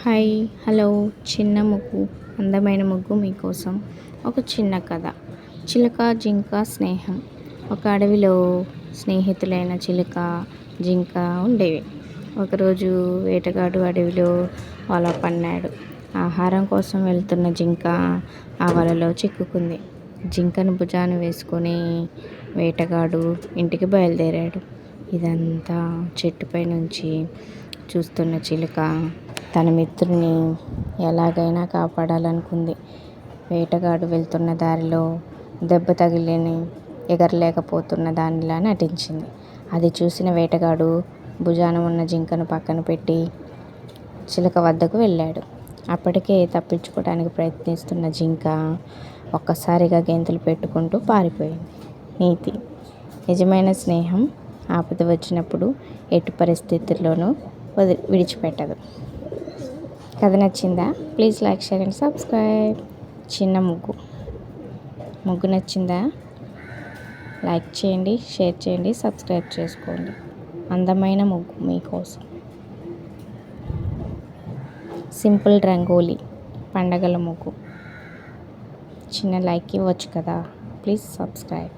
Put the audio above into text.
Hi hello చిన్న ముగ్గు అందమైన ముగ్గు మీకోసం ఒక చిన్న కథ. చిలుక జింక స్నేహం. ఒక అడవిలో స్నేహితులైన చిలుక జింక ఉండేవి. ఒకరోజు వేటగాడు అడవిలో వల పన్నాడు. ఆహారం కోసం వెళ్తున్న జింక ఆ వలలో చిక్కుకుంది. జింకను భుజాన వేసుకొని వేటగాడు ఇంటికి బయలుదేరాడు. ఇదంతా చెట్టుపై నుంచి చూస్తున్న చిలుక తన మిత్రుని ఎలాగైనా కాపాడాలనుకుంది. వేటగాడు వెళ్తున్న దారిలో దెబ్బ తగిలిని ఎగరలేకపోతున్న దానిలా నటించింది. అది చూసిన వేటగాడు భుజాన ఉన్న జింకను పక్కన పెట్టి చిలుక వద్దకు వెళ్ళాడు. అప్పటికే తప్పించుకోవడానికి ప్రయత్నిస్తున్న జింక ఒక్కసారిగా గెంతులు పెట్టుకుంటూ పారిపోయింది. నీతి: నిజమైన స్నేహం ఆపద వచ్చినప్పుడు ఎట్టి పరిస్థితుల్లోనూ విడిచిపెట్టదు. కథ నచ్చిందా? Please like, share and subscribe. చిన్న ముగ్గు నచ్చిందా? లైక్ చేయండి, షేర్ చేయండి, సబ్స్క్రైబ్ చేసుకోండి. అందమైన ముగ్గు మీకోసం. సింపుల్ రంగోలీ పండగల ముగ్గు. చిన్న లైక్ ఇవ్వచ్చు కదా. Please subscribe.